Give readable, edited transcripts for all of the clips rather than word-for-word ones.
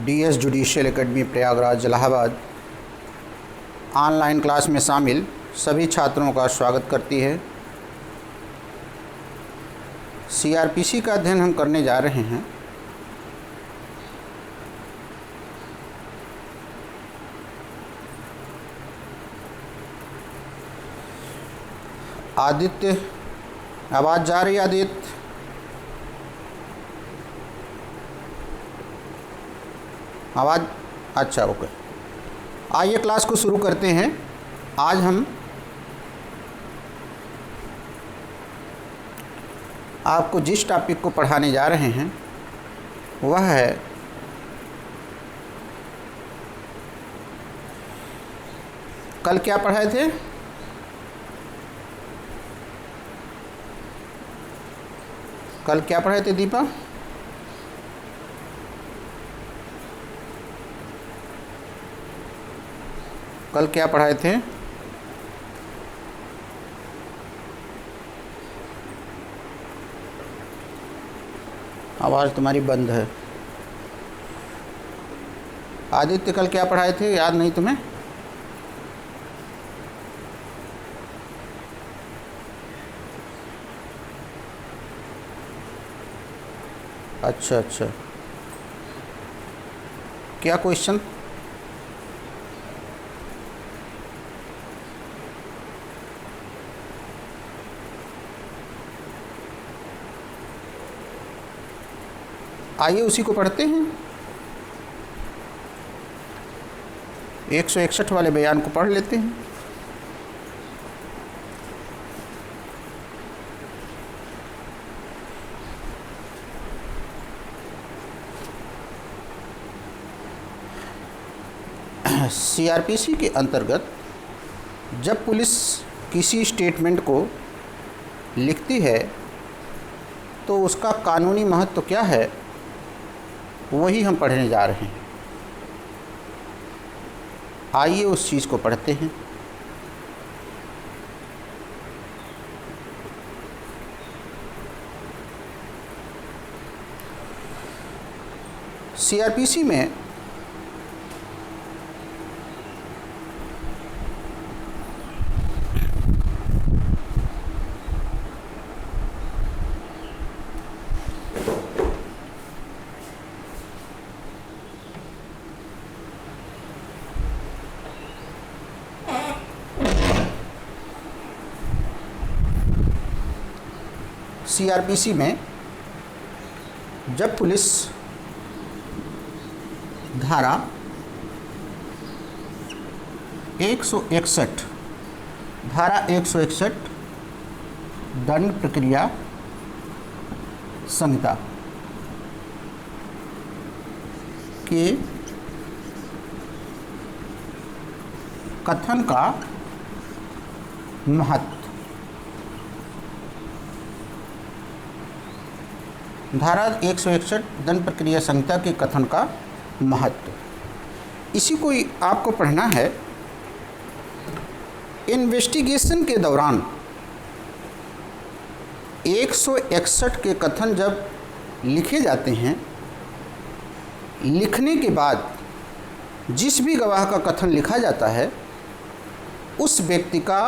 DS judicial academy Prayagraj Allahabad online class में शामिल सभी छात्रों का स्वागत करती है। सीआरपीसी का अध्ययन हम करने जा रहे हैं। आदित्य, आवाज़ जा रही है? आदित्य, आवाज़? अच्छा, ओके। आइए क्लास को शुरू करते हैं। आज हम आपको जिस टॉपिक को पढ़ाने जा रहे हैं वह है कल क्या पढ़ाए थे? कल क्या पढ़ाए थे दीपा? कल क्या पढ़ाए थे? आवाज़ तुम्हारी बंद है। आदित्य, कल क्या पढ़ाए थे? याद नहीं तुम्हें? अच्छा अच्छा, क्या क्वेश्चन? आइए उसी को पढ़ते हैं। 161 वाले बयान को पढ़ लेते हैं। सीआरपीसी के अंतर्गत जब पुलिस किसी स्टेटमेंट को लिखती है तो उसका कानूनी महत्व क्या है, वही हम पढ़ने जा रहे हैं। आइए उस चीज़ को पढ़ते हैं। सीआरपीसी में में जब पुलिस धारा 161 दंड प्रक्रिया संहिता के कथन का महत्व, धारा 161 दंड प्रक्रिया संहिता के कथन का महत्व, इसी को आपको पढ़ना है। इन्वेस्टिगेशन के दौरान 161 के कथन जब लिखे जाते हैं, लिखने के बाद जिस भी गवाह का कथन लिखा जाता है उस व्यक्ति का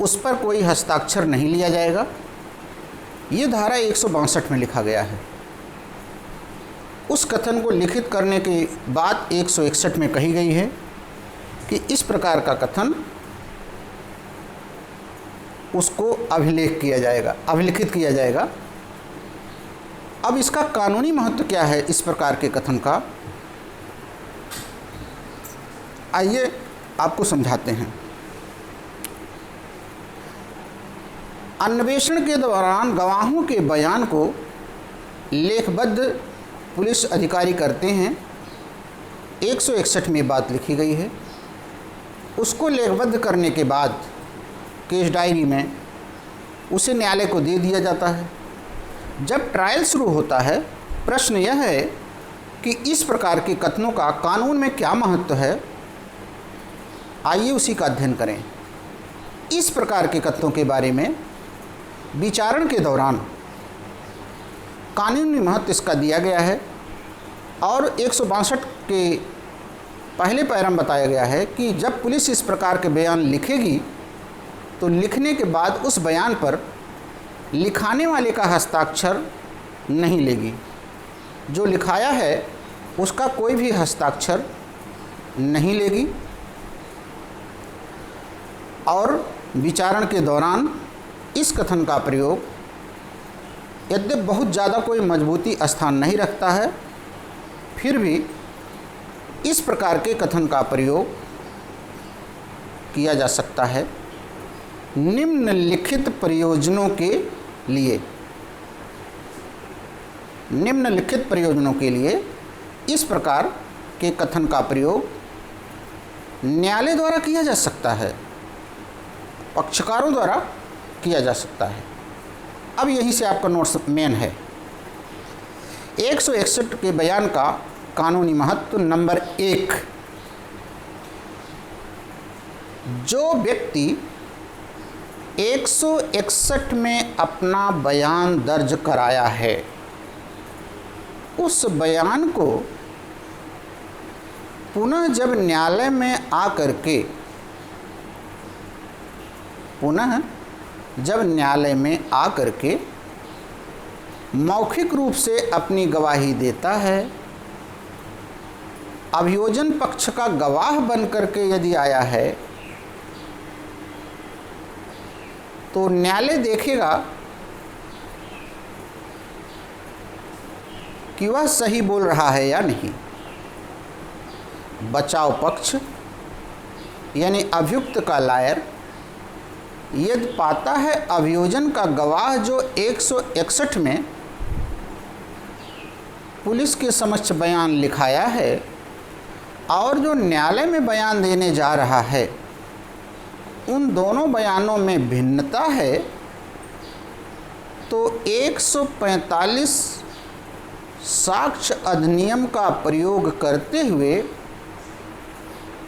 उस पर कोई हस्ताक्षर नहीं लिया जाएगा। ये धारा 162 में लिखा गया है। उस कथन को लिखित करने के बाद 161 में कही गई है कि इस प्रकार का कथन उसको अभिलेख किया जाएगा, अभिलिखित किया जाएगा। अब इसका कानूनी महत्व क्या है इस प्रकार के कथन का, आइए आपको समझाते हैं। अन्वेषण के दौरान गवाहों के बयान को लेखबद्ध पुलिस अधिकारी करते हैं। 161 में बात लिखी गई है। उसको लेखबद्ध करने के बाद केस डायरी में उसे न्यायालय को दे दिया जाता है। जब ट्रायल शुरू होता है, प्रश्न यह है कि इस प्रकार के कथनों का कानून में क्या महत्व है। आइए उसी का अध्ययन करें। इस प्रकार के कथनों के बारे में विचारण के दौरान कानूनी महत्व इसका दिया गया है और 162 के पहले पैरा में बताया गया है कि जब पुलिस इस प्रकार के बयान लिखेगी तो लिखने के बाद उस बयान पर लिखाने वाले का हस्ताक्षर नहीं लेगी। जो लिखाया है उसका कोई भी हस्ताक्षर नहीं लेगी और विचारण के दौरान इस कथन का प्रयोग यद्यपि बहुत ज़्यादा कोई मजबूती स्थान नहीं रखता है, फिर भी इस प्रकार के कथन का प्रयोग किया जा सकता है निम्नलिखित प्रयोजनों के लिए। निम्नलिखित प्रयोजनों के लिए इस प्रकार के कथन का प्रयोग न्यायालय द्वारा किया जा सकता है, पक्षकारों द्वारा किया जा सकता है। अब यहीं से आपका नोट्स मेन है। 161 के बयान का कानूनी महत्व नंबर 1, जो व्यक्ति 161 में अपना बयान दर्ज कराया है उस बयान को पुनः जब न्यायालय में आकर के मौखिक रूप से अपनी गवाही देता है, अभियोजन पक्ष का गवाह बन करके यदि आया है तो न्यायालय देखेगा कि वह सही बोल रहा है या नहीं। बचाव पक्ष यानी अभियुक्त का लायर यदि पाता है अभियोजन का गवाह जो 161 में पुलिस के समक्ष बयान लिखाया है और जो न्यायालय में बयान देने जा रहा है उन दोनों बयानों में भिन्नता है, तो 145 साक्ष्य अधिनियम का प्रयोग करते हुए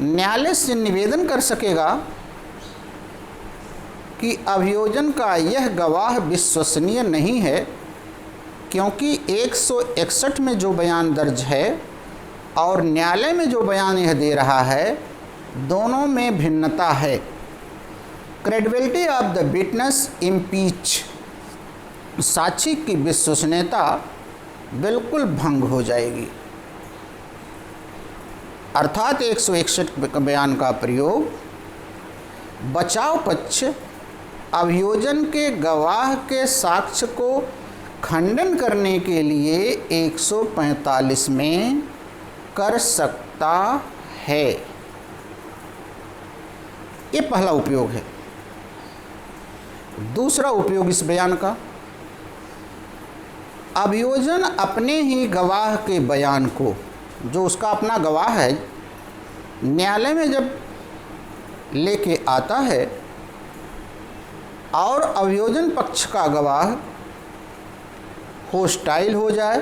न्यायालय से निवेदन कर सकेगा कि अभियोजन का यह गवाह विश्वसनीय नहीं है, क्योंकि 161 में जो बयान दर्ज है और न्यायालय में जो बयान यह दे रहा है दोनों में भिन्नता है। Credibility of the witness impeach, साक्षी की विश्वसनीयता बिल्कुल भंग हो जाएगी। अर्थात 161 बयान का प्रयोग बचाव पक्ष अभियोजन के गवाह के साक्ष्य को खंडन करने के लिए 145 में कर सकता है। ये पहला उपयोग है। दूसरा उपयोग इस बयान का, अभियोजन अपने ही गवाह के बयान को, जो उसका अपना गवाह है, न्यायालय में जब लेके आता है और अभियोजन पक्ष का गवाह होस्टाइल हो जाए,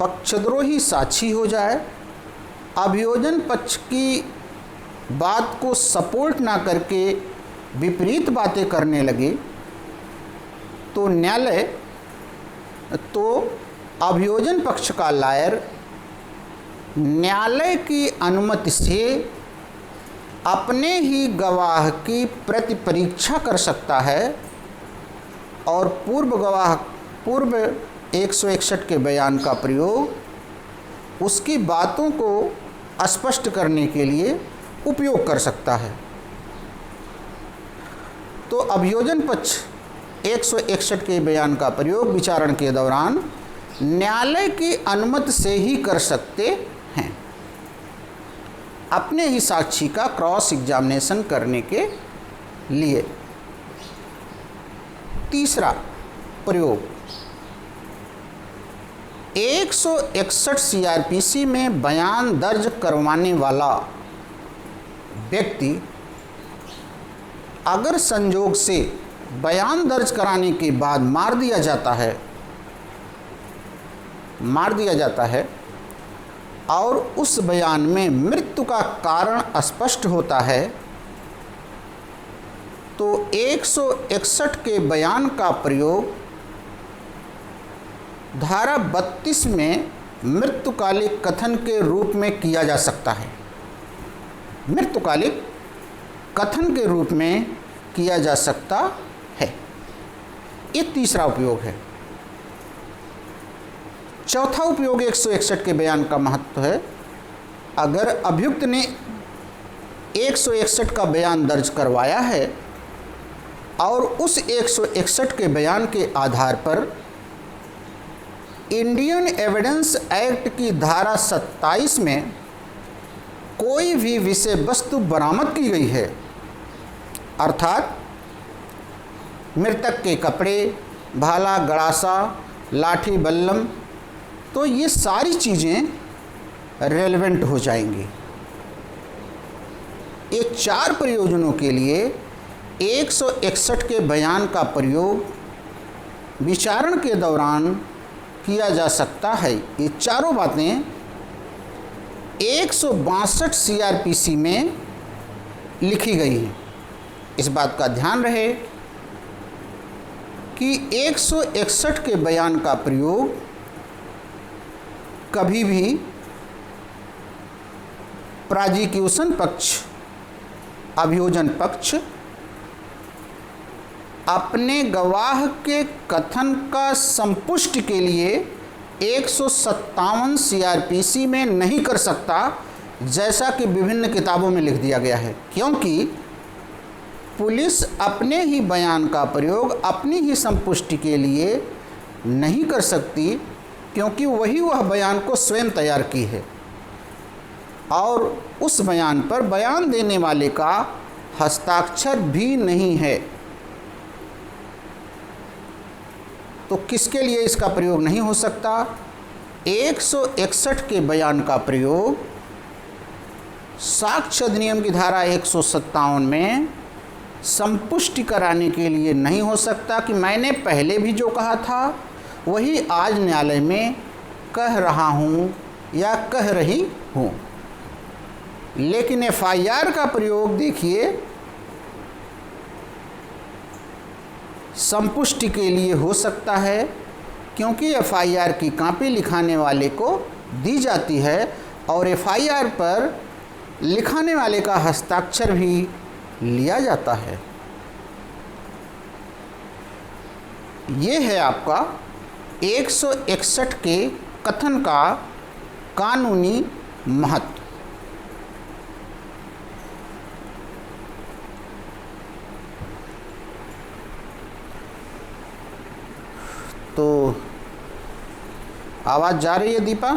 पक्षद्रोही साक्षी हो जाए, अभियोजन पक्ष की बात को सपोर्ट ना करके विपरीत बातें करने लगे, तो अभियोजन पक्ष का लायर न्यायालय की अनुमति से अपने ही गवाह की प्रति परीक्षा कर सकता है और पूर्व 161 के बयान का प्रयोग उसकी बातों को स्पष्ट करने के लिए उपयोग कर सकता है। तो अभियोजन पक्ष 161 के बयान का प्रयोग विचारण के दौरान न्यायालय की अनुमति से ही कर सकते हैं, अपने ही साक्षी का क्रॉस एग्जामिनेशन करने के लिए। तीसरा प्रयोग 161 सीआरपीसी में बयान दर्ज करवाने वाला व्यक्ति अगर संजोग से बयान दर्ज कराने के बाद मार दिया जाता है और उस बयान में मृत्यु का कारण स्पष्ट होता है, तो 161 के बयान का प्रयोग धारा 32 में मृत्युकालिक कथन के रूप में किया जा सकता है। मृत्युकालिक कथन के रूप में किया जा सकता है। ये तीसरा उपयोग है। चौथा उपयोग 161 के बयान का महत्व है। अगर अभियुक्त ने 161 का बयान दर्ज करवाया है और उस 161 के बयान के आधार पर इंडियन एविडेंस एक्ट की धारा 27 में कोई भी विषय वस्तु बरामद की गई है, अर्थात मृतक के कपड़े, भाला, गड़ासा, लाठी, बल्लम, तो ये सारी चीज़ें रेलेवेंट हो जाएंगी। ये चार प्रयोजनों के लिए 161 के बयान का प्रयोग विचारण के दौरान किया जा सकता है। ये चारों बातें 162 CRPC में लिखी गई हैं। इस बात का ध्यान रहे कि 161 के बयान का प्रयोग कभी भी प्रोसिक्यूशन पक्ष, अभियोजन पक्ष अपने गवाह के कथन का संपुष्टि के लिए 157 CRPC में नहीं कर सकता, जैसा कि विभिन्न किताबों में लिख दिया गया है, क्योंकि पुलिस अपने ही बयान का प्रयोग अपनी ही संपुष्टि के लिए नहीं कर सकती, क्योंकि वह बयान को स्वयं तैयार की है और उस बयान पर बयान देने वाले का हस्ताक्षर भी नहीं है। तो किसके लिए इसका प्रयोग नहीं हो सकता? 161 के बयान का प्रयोग साक्ष्य अधिनियम की धारा 157 में संपुष्टि कराने के लिए नहीं हो सकता कि मैंने पहले भी जो कहा था वही आज न्यायालय में कह रहा हूँ या कह रही हूँ। लेकिन FIR का प्रयोग देखिए संपुष्टि के लिए हो सकता है, क्योंकि FIR की कॉपी लिखाने वाले को दी जाती है और FIR पर लिखाने वाले का हस्ताक्षर भी लिया जाता है। ये है आपका 161 के कथन का कानूनी महत्व। तो आवाज़ जा रही है दीपा?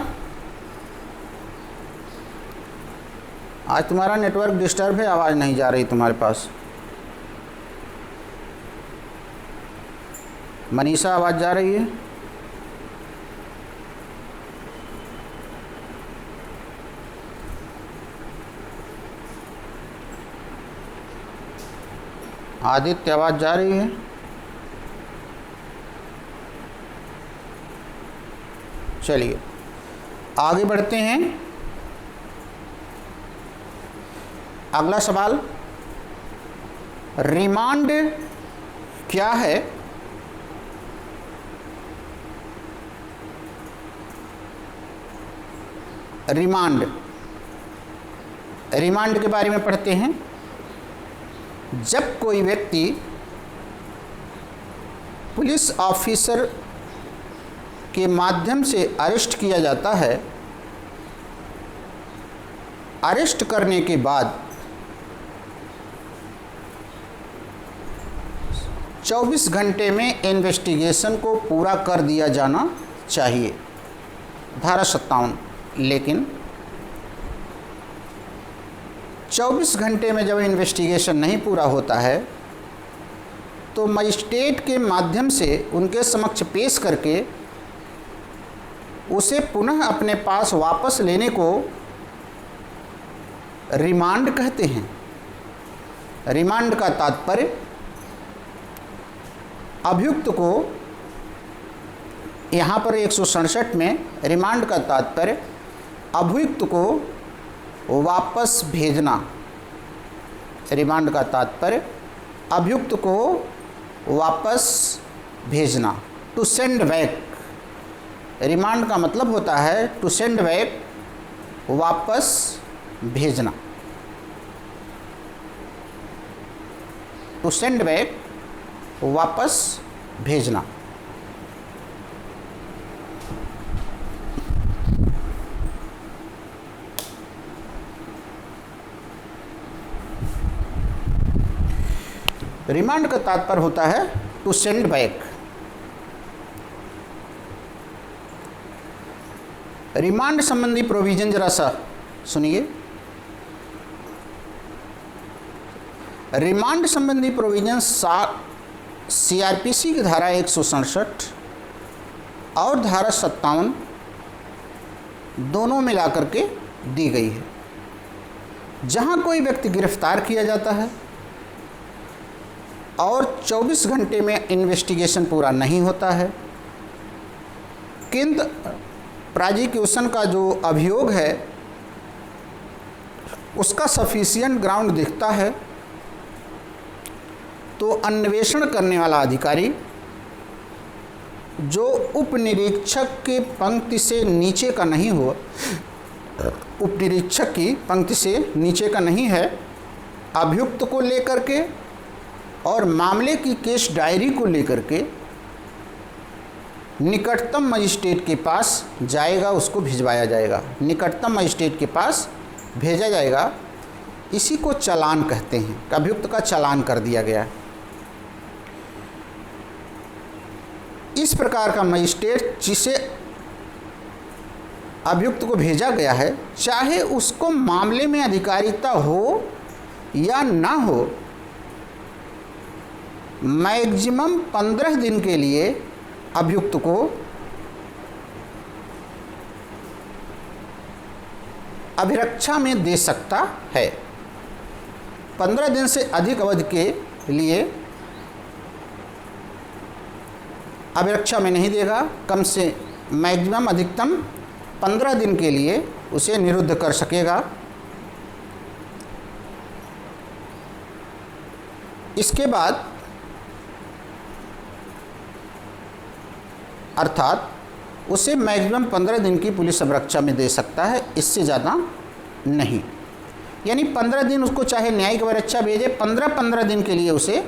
आज तुम्हारा नेटवर्क डिस्टर्ब है, आवाज़ नहीं जा रही तुम्हारे पास। मनीषा, आवाज़ जा रही है? आदित्य, आवाज़ जा रही है? चलिए आगे बढ़ते हैं। अगला सवाल, रिमांड क्या है? रिमांड के बारे में पढ़ते हैं। जब कोई व्यक्ति पुलिस ऑफिसर के माध्यम से अरेस्ट किया जाता है, अरेस्ट करने के बाद 24 घंटे में इन्वेस्टिगेशन को पूरा कर दिया जाना चाहिए, धारा 57। लेकिन 24 घंटे में जब इन्वेस्टिगेशन नहीं पूरा होता है तो मजिस्ट्रेट के माध्यम से उनके समक्ष पेश करके उसे पुनः अपने पास वापस लेने को रिमांड कहते हैं। रिमांड का तात्पर्य अभियुक्त को, यहाँ पर 167 में रिमांड का तात्पर्य अभियुक्त को वापस भेजना। रिमांड का तात्पर्य अभियुक्त को वापस भेजना, टू सेंड बैक। रिमांड का मतलब होता है टू सेंड बैक, वापस भेजना। टू सेंड बैक, वापस भेजना। रिमांड का तात्पर्य होता है टू सेंड बैक। रिमांड संबंधी प्रोविजन जरा सा सुनिए। रिमांड संबंधी प्रोविजन सीआरपीसी की धारा 167 और धारा 57 दोनों मिलाकर के दी गई है। जहां कोई व्यक्ति गिरफ्तार किया जाता है और 24 घंटे में इन्वेस्टिगेशन पूरा नहीं होता है, किंतु प्रोसिक्यूशन का जो अभियोग है उसका सफिशिएंट ग्राउंड दिखता है, तो अन्वेषण करने वाला अधिकारी जो उप निरीक्षक के पंक्ति से नीचे का नहीं हो, उप निरीक्षक की पंक्ति से नीचे का नहीं है, अभियुक्त को लेकर के और मामले की केस डायरी को लेकर के निकटतम मजिस्ट्रेट के पास जाएगा, उसको भिजवाया जाएगा, निकटतम मजिस्ट्रेट के पास भेजा जाएगा। इसी को चालान कहते हैं। अभियुक्त का चालान कर दिया गया। इस प्रकार का मजिस्ट्रेट जिसे अभियुक्त को भेजा गया है, चाहे उसको मामले में अधिकारिता हो या ना हो, मैक्सिमम 15 दिन के लिए अभियुक्त को अभिरक्षा में दे सकता है। 15 दिन से अधिक अवधि के लिए अभिरक्षा में नहीं देगा, कम से मैक्सिमम अधिकतम 15 दिन के लिए उसे निरुद्ध कर सकेगा। इसके बाद अर्थात उसे मैक्सिमम 15 दिन की पुलिस अभिरक्षा में दे सकता है, इससे ज़्यादा नहीं। यानी 15 दिन उसको चाहे न्यायिक अभिरक्षा भेजे, 15 दिन के लिए उसे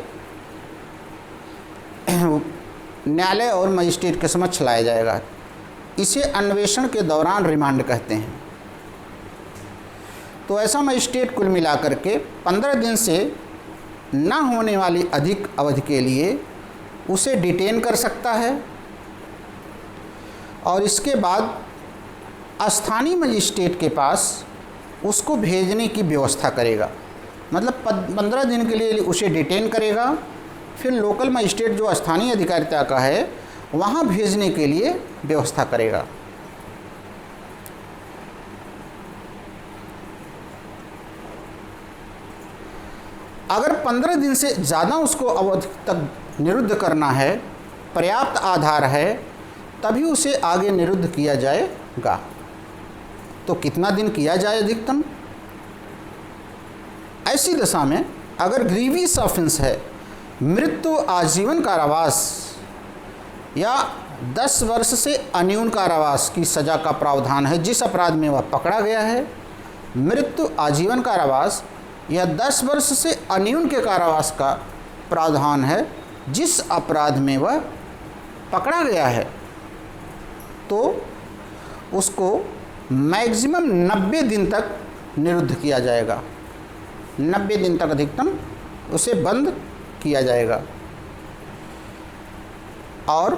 न्यायालय और मजिस्ट्रेट के समक्ष लाया जाएगा। इसे अन्वेषण के दौरान रिमांड कहते हैं। तो ऐसा मजिस्ट्रेट कुल मिलाकर के 15 दिन से न होने वाली अधिक अवधि के लिए उसे डिटेन कर सकता है और इसके बाद स्थानीय मजिस्ट्रेट के पास उसको भेजने की व्यवस्था करेगा। मतलब 15 दिन के लिए उसे डिटेन करेगा, फिर लोकल मजिस्ट्रेट जो स्थानीय अधिकारिता का है वहाँ भेजने के लिए व्यवस्था करेगा। अगर 15 दिन से ज़्यादा उसको अवधि तक निरुद्ध करना है, पर्याप्त आधार है, तभी उसे आगे निरुद्ध किया जाएगा। तो कितना दिन किया जाए अधिकतम? ऐसी दशा में अगर ग्रीवियस ऑफेंस है, मृत्यु, आजीवन कारावास या 10 वर्ष से अन्यून कारावास की सज़ा का प्रावधान है जिस अपराध में वह पकड़ा गया है, मृत्यु, आजीवन कारावास या 10 वर्ष से अन्यून के कारावास का प्रावधान है जिस अपराध में वह पकड़ा गया है, तो उसको मैक्सिमम 90 दिन तक निरुद्ध किया जाएगा। 90 दिन तक अधिकतम उसे बंद किया जाएगा और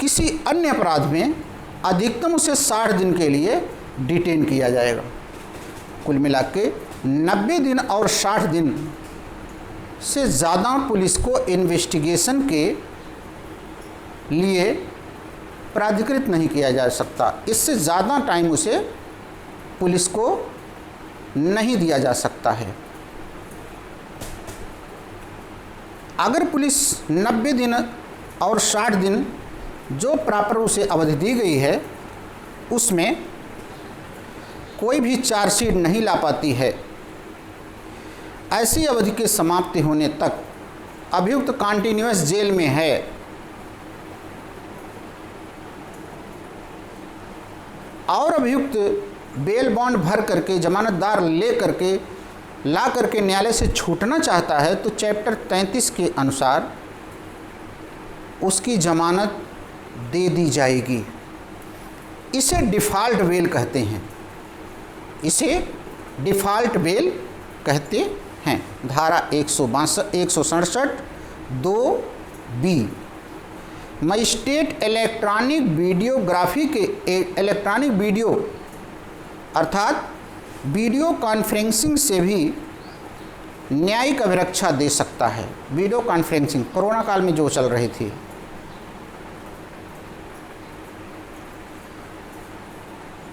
किसी अन्य अपराध में अधिकतम उसे 60 दिन के लिए डिटेन किया जाएगा। कुल मिला के 90 दिन और 60 दिन से ज़्यादा पुलिस को इन्वेस्टिगेशन के लिए प्राधिकृत नहीं किया जा सकता। इससे ज़्यादा टाइम उसे पुलिस को नहीं दिया जा सकता है। अगर पुलिस 90 दिन और 60 दिन जो प्रॉपर उसे अवधि दी गई है उसमें कोई भी चार्जशीट नहीं ला पाती है, ऐसी अवधि के समाप्ति होने तक अभियुक्त कंटिन्यूअस जेल में है, और अभियुक्त बेल बॉन्ड भर करके जमानतदार ले करके ला करके न्यायालय से छूटना चाहता है तो चैप्टर 33 के अनुसार उसकी जमानत दे दी जाएगी। इसे डिफ़ॉल्ट बेल कहते हैं, इसे डिफ़ॉल्ट बेल कहते हैं। धारा 167 2B मजिस्ट्रेट इलेक्ट्रॉनिक वीडियोग्राफी के इलेक्ट्रॉनिक वीडियो अर्थात वीडियो कॉन्फ्रेंसिंग से भी न्यायिक अभिरक्षा दे सकता है। वीडियो कॉन्फ्रेंसिंग कोरोना काल में जो चल रही थी,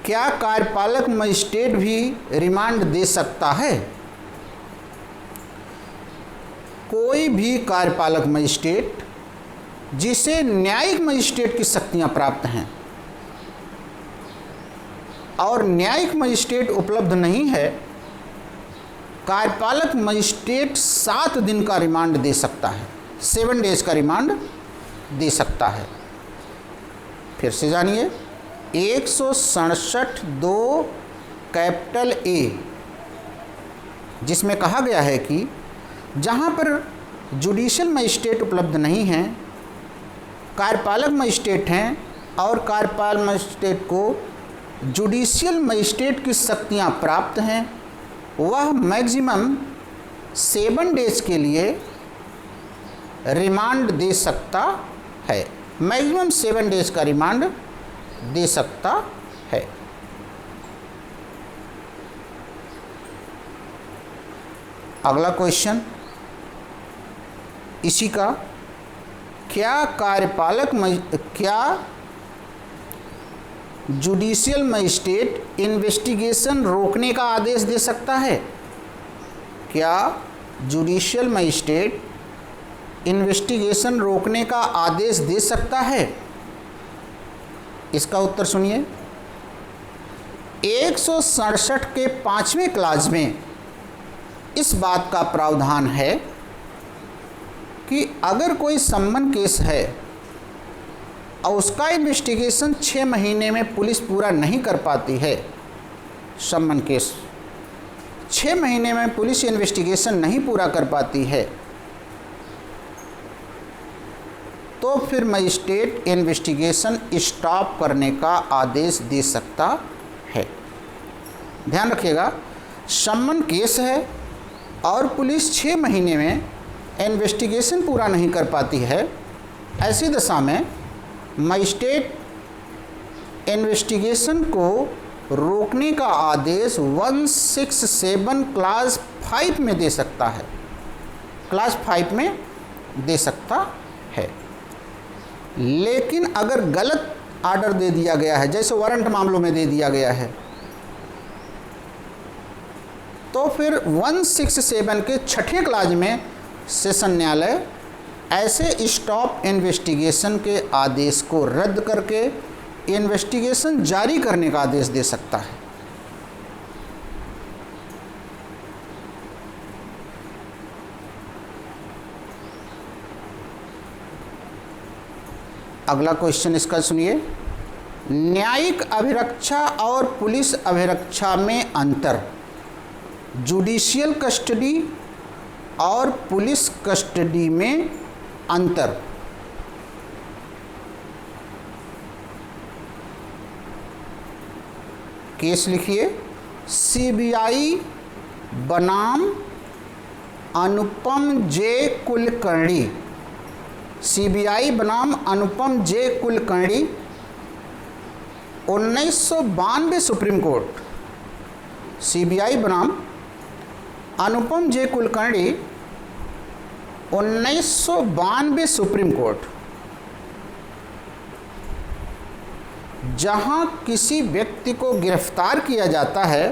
क्या कार्यपालक मजिस्ट्रेट भी रिमांड दे सकता है? कोई भी कार्यपालक मजिस्ट्रेट जिसे न्यायिक मजिस्ट्रेट की शक्तियां प्राप्त हैं और न्यायिक मजिस्ट्रेट उपलब्ध नहीं है, कार्यपालक मजिस्ट्रेट 7 दिन का रिमांड दे सकता है, 7 डेज का रिमांड दे सकता है। फिर से जानिए 167 2 कैपिटल ए, जिसमें कहा गया है कि जहाँ पर जुडिशियल मजिस्ट्रेट उपलब्ध नहीं हैं, कार्यपालक मजिस्ट्रेट हैं और कार्यपालक मजिस्ट्रेट को जुडिशियल मजिस्ट्रेट की शक्तियाँ प्राप्त हैं, वह मैक्सिमम 7 डेज के लिए रिमांड दे सकता है, मैक्सिमम 7 डेज का रिमांड दे सकता है। अगला क्वेश्चन इसी का, क्या जुडिशियल मजिस्ट्रेट इन्वेस्टिगेशन रोकने का आदेश दे सकता है? क्या जुडिशियल मजिस्ट्रेट इन्वेस्टिगेशन रोकने का आदेश दे सकता है? इसका उत्तर सुनिए। 167 के 5वें क्लास में इस बात का प्रावधान है कि अगर कोई सम्मन केस है और उसका इन्वेस्टिगेशन 6 महीने में पुलिस पूरा नहीं कर पाती है, सम्मन केस 6 महीने में पुलिस इन्वेस्टिगेशन नहीं पूरा कर पाती है, तो फिर मजिस्ट्रेट इन्वेस्टिगेशन स्टॉप करने का आदेश दे सकता है। ध्यान रखिएगा, सम्मन केस है और पुलिस 6 महीने में इन्वेस्टिगेशन पूरा नहीं कर पाती है, ऐसी दशा में मजिस्ट्रेट इन्वेस्टिगेशन को रोकने का आदेश 167 क्लास 5 में दे सकता है, क्लास 5 में दे सकता है। लेकिन अगर गलत आर्डर दे दिया गया है, जैसे वारंट मामलों में दे दिया गया है, तो फिर 167 के 6ठे क्लास में सेशन न्यायालय ऐसे स्टॉप इन्वेस्टिगेशन के आदेश को रद्द करके इन्वेस्टिगेशन जारी करने का आदेश दे सकता है। अगला क्वेश्चन इसका सुनिए। न्यायिक अभिरक्षा और पुलिस अभिरक्षा में अंतर, जुडिशियल कस्टडी और पुलिस कस्टडी में अंतर। केस लिखिए, सीबीआई बनाम अनुपम जे कुलकर्णी, सीबीआई बनाम अनुपम जे कुलकर्णी 1992 सुप्रीम कोर्ट, सीबीआई बनाम अनुपम जे कुलकर्णी 1992 सुप्रीम कोर्ट। जहां किसी व्यक्ति को गिरफ्तार किया जाता है,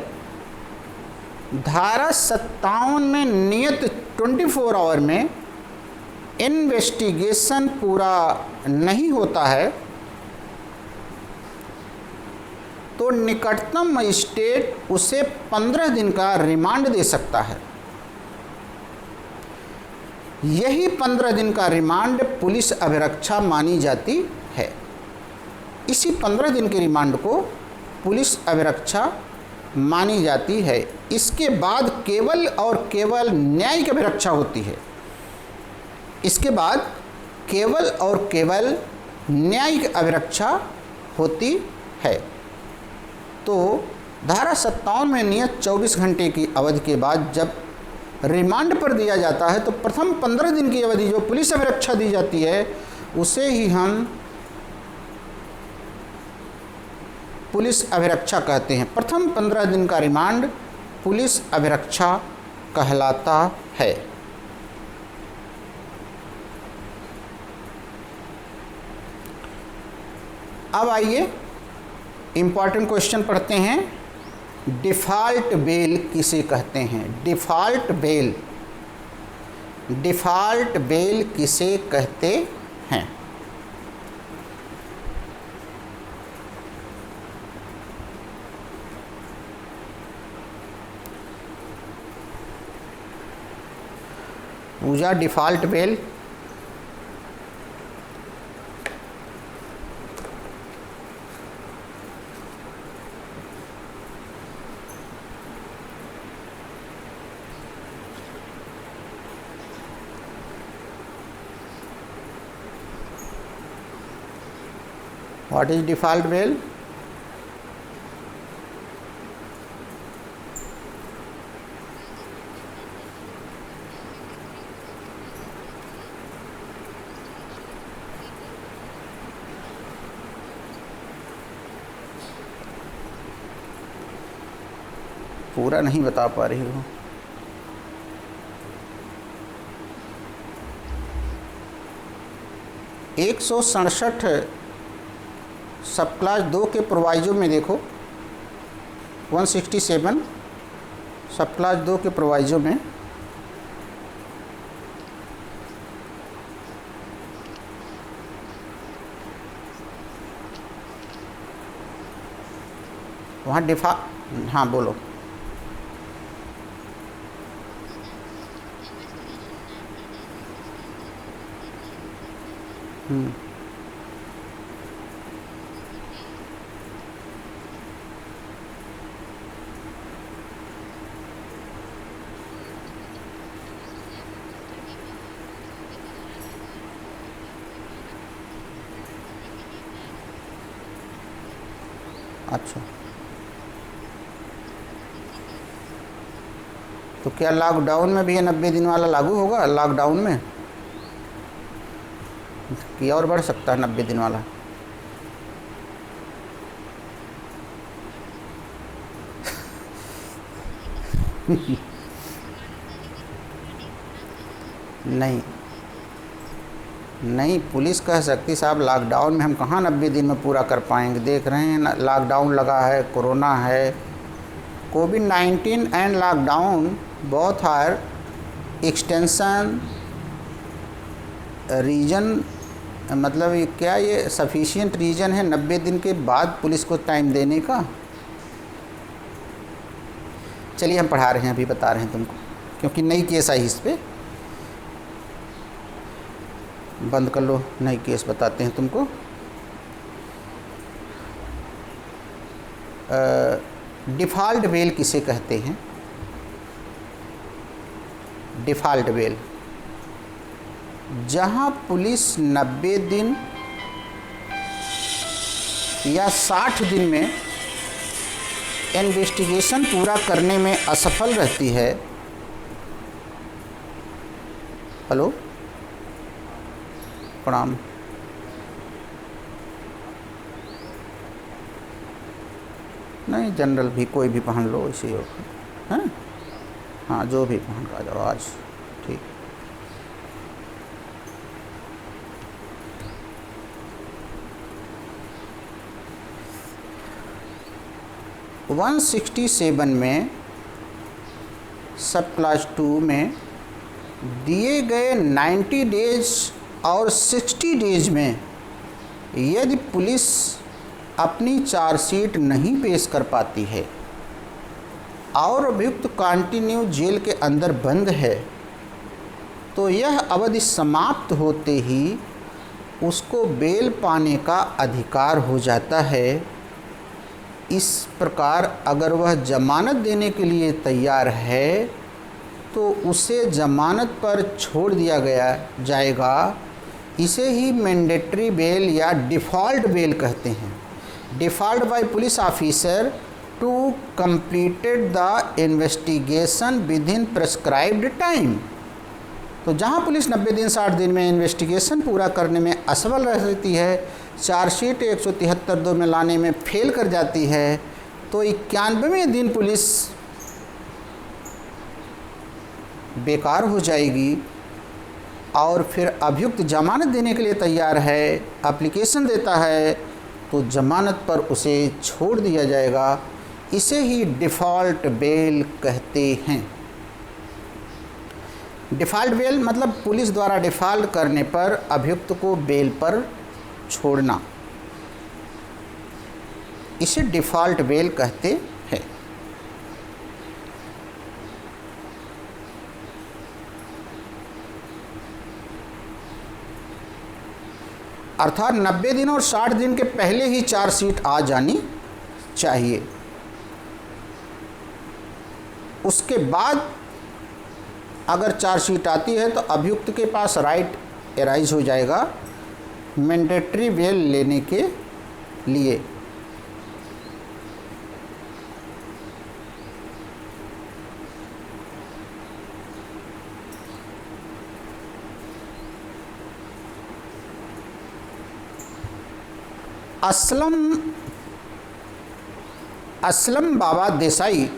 धारा 57 में नियत 24 आवर में इन्वेस्टिगेशन पूरा नहीं होता है, तो निकटतम मजिस्ट्रेट उसे 15 दिन का रिमांड दे सकता है। यही 15 दिन का रिमांड पुलिस अभिरक्षा मानी जाती है। इसी 15 दिन के रिमांड को पुलिस अभिरक्षा मानी जाती है। इसके बाद केवल और केवल न्यायिक अभिरक्षा होती है। इसके बाद केवल और केवल न्यायिक अभिरक्षा होती है। तो धारा 57 में नियत 24 घंटे की अवधि के बाद जब रिमांड पर दिया जाता है तो प्रथम 15 दिन की अवधि जो पुलिस अभिरक्षा दी जाती है उसे ही हम पुलिस अभिरक्षा कहते हैं। प्रथम 15 दिन का रिमांड पुलिस अभिरक्षा कहलाता है। अब आइए इम्पॉर्टेंट क्वेश्चन पढ़ते हैं। डिफ़ॉल्ट बेल किसे कहते हैं? डिफ़ॉल्ट बेल, डिफ़ॉल्ट बेल किसे कहते हैं? Puja, default bail what is default bail? पूरा नहीं बता पा रही हूँ। एक 167 सब क्लास 2 के प्रोवाइजो में देखो, 167 सब क्लास 2 के प्रोवाइजो में वहाँ हाँ बोलो। अच्छा, तो क्या लॉकडाउन में भी ये 90 दिन वाला लागू होगा? लॉकडाउन में कि और बढ़ सकता है 90 दिन वाला? नहीं नहीं, पुलिस कह सकती साहब लॉकडाउन में हम कहाँ 90 दिन में पूरा कर पाएंगे, देख रहे हैं ना लॉकडाउन लगा है, कोरोना है। कोविड-19 and lockdown both are extension reason, मतलब ये क्या ये सफिशिएंट रीजन है 90 दिन के बाद पुलिस को टाइम देने का? चलिए हम पढ़ा रहे हैं, अभी बता रहे हैं तुमको, क्योंकि नई केस आई इस पर। बंद कर लो, नई केस बताते हैं तुमको। डिफ़ॉल्ट बेल किसे कहते हैं? डिफ़ॉल्ट बेल, जहां पुलिस 90 दिन या 60 दिन में इन्वेस्टिगेशन पूरा करने में असफल रहती है। हेलो, प्रणाम। नहीं, जनरल भी कोई भी पहन लो, इसे हैं, हाँ जो भी पहन का जाओ आज, ठीक। वन 167 में सब क्लास 2 में दिए गए 90 डेज और 60 डेज में यदि पुलिस अपनी चार्जशीट नहीं पेश कर पाती है और अभियुक्त कंटिन्यू जेल के अंदर बंद है, तो यह अवधि समाप्त होते ही उसको बेल पाने का अधिकार हो जाता है। इस प्रकार अगर वह जमानत देने के लिए तैयार है तो उसे जमानत पर छोड़ दिया गया जाएगा। इसे ही मैंडेटरी बेल या डिफ़ॉल्ट बेल कहते हैं। Default by police officer to completed the investigation within prescribed time. तो जहां पुलिस 90 दिन 60 दिन में इन्वेस्टिगेशन पूरा करने में असफल रहती है, चार्जशीट 173(2) में लाने में फेल कर जाती है, तो 91वें दिन पुलिस बेकार हो जाएगी और फिर अभियुक्त जमानत देने के लिए तैयार है, एप्लीकेशन देता है, तो जमानत पर उसे छोड़ दिया जाएगा। इसे ही डिफ़ॉल्ट बेल कहते हैं। डिफ़ॉल्ट बेल मतलब पुलिस द्वारा डिफ़ॉल्ट करने पर अभियुक्त को बेल पर छोड़ना, इसे डिफ़ॉल्ट बेल कहते हैं। अर्थात 90 दिन और 60 दिन के पहले ही चार्जशीट आ जानी चाहिए। उसके बाद अगर चार्जशीट आती है तो अभियुक्त के पास राइट एराइज हो जाएगा मैंडेटरी बेल लेने के लिए। असलम बाबा देसाई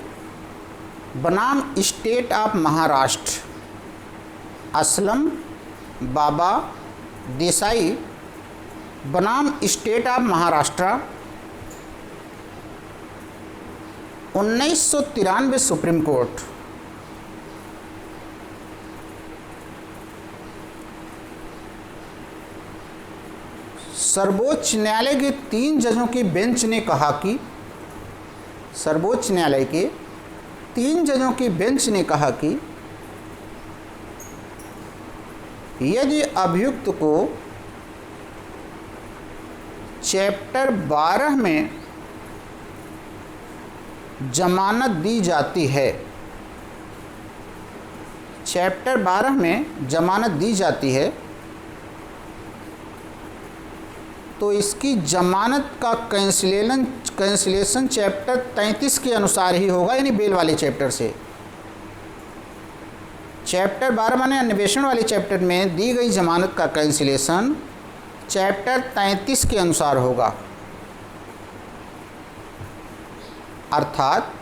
बनाम स्टेट ऑफ महाराष्ट्र। असलम बाबा देसाई बनाम state of Maharashtra 1993 supreme court. सर्वोच्च न्यायालय के 3 जजों की बेंच ने कहा कि सर्वोच्च न्यायालय के 3 जजों की बेंच ने कहा कि यदि अभियुक्त को चैप्टर 12 में जमानत दी जाती है, चैप्टर 12 में जमानत दी जाती है, तो इसकी जमानत का कैंसिलेशन चैप्टर 33 के अनुसार ही होगा, यानी बेल वाले चैप्टर से। चैप्टर 12 माने अन्वेषण वाले चैप्टर में दी गई जमानत का कैंसिलेशन चैप्टर 33 के अनुसार होगा। अर्थात